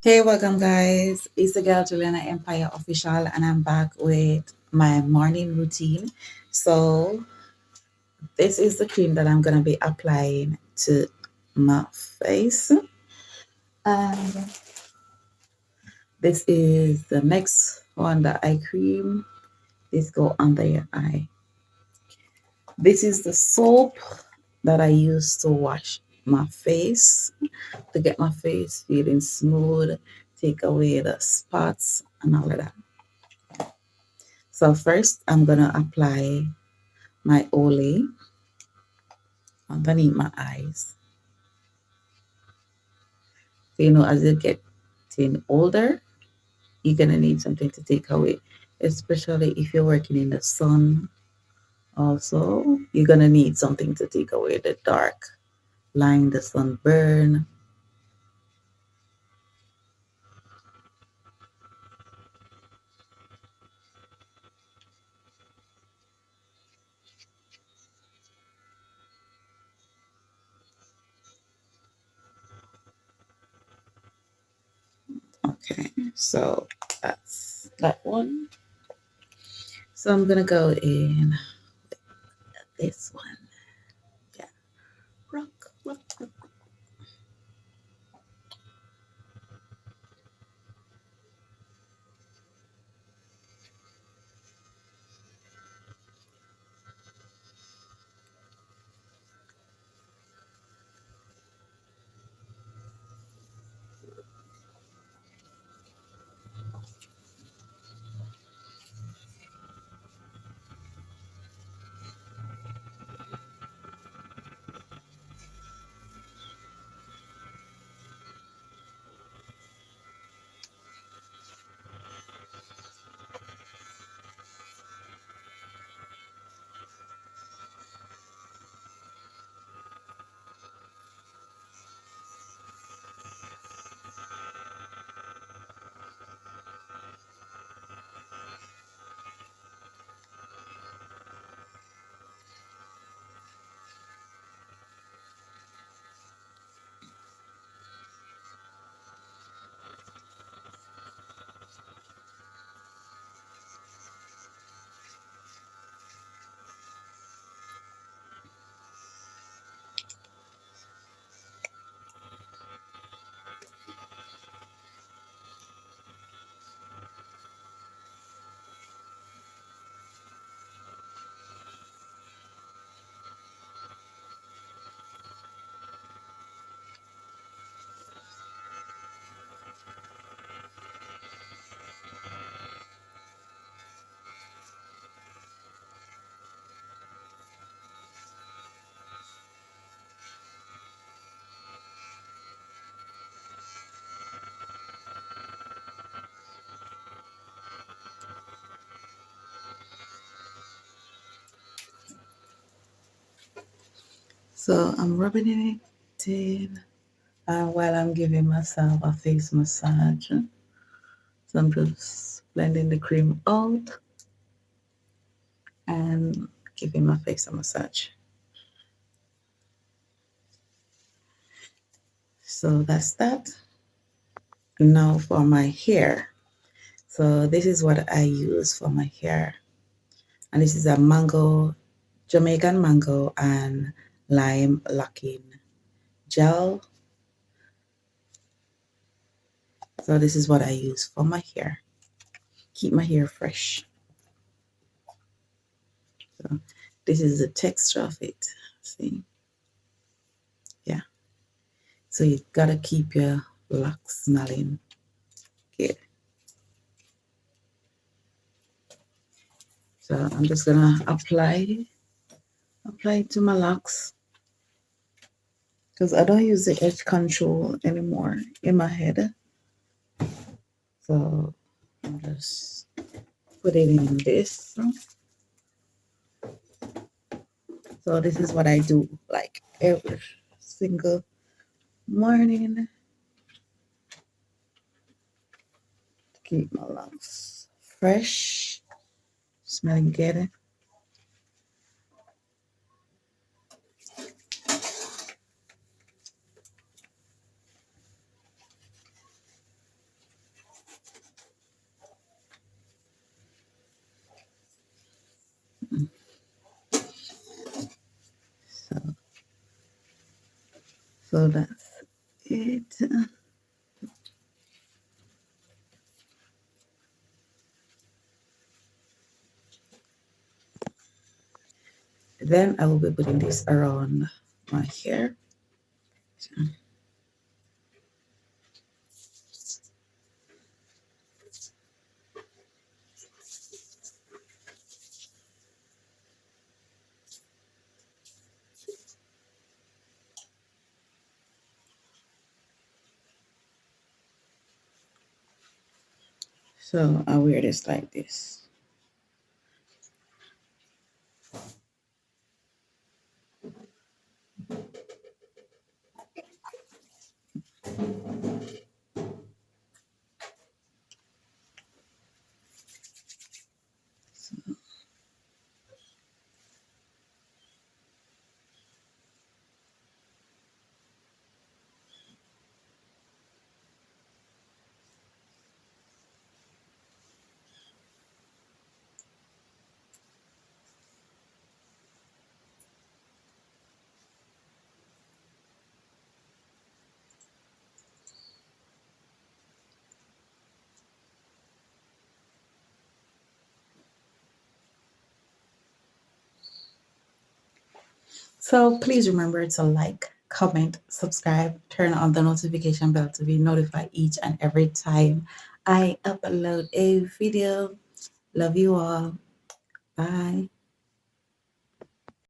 Hey, welcome guys. It's the girl Juliana Empire Official, and I'm back with my morning routine. So, this is the cream that I'm gonna be applying to my face, and this is the next one that I cream. This go under your eye. This is the soap that I use to wash my face to get my face feeling smooth, take away the spots and all of that. So first, I'm gonna apply my Olay underneath my eyes. So, as you get older, you're gonna need something to take away, especially if you're working in the sun. Also, you're gonna need something to take away the dark line, the sunburn. Okay, so that's that one. So I'm gonna go in this one. Yeah, rock, rock, rock. So I'm rubbing it in while I'm giving myself a face massage. So I'm just blending the cream out and giving my face a massage. So that's that. Now for my hair. So this is what I use for my hair. And this is a Jamaican mango and lime locking gel. So this is what I use for my hair. Keep my hair fresh. So this is the texture of it. See? Yeah. So you gotta keep your locks smelling good. So I'm just gonna apply it to my locks because I don't use the edge control anymore in my head. So I'm just put it in this. So this is what I do like every single morning to keep my locks fresh, smelling good. So that's it. Then I will be putting this around my hair. So I wear this like this. So please remember to like, comment, subscribe, turn on the notification bell to be notified each and every time I upload a video. Love you all. Bye.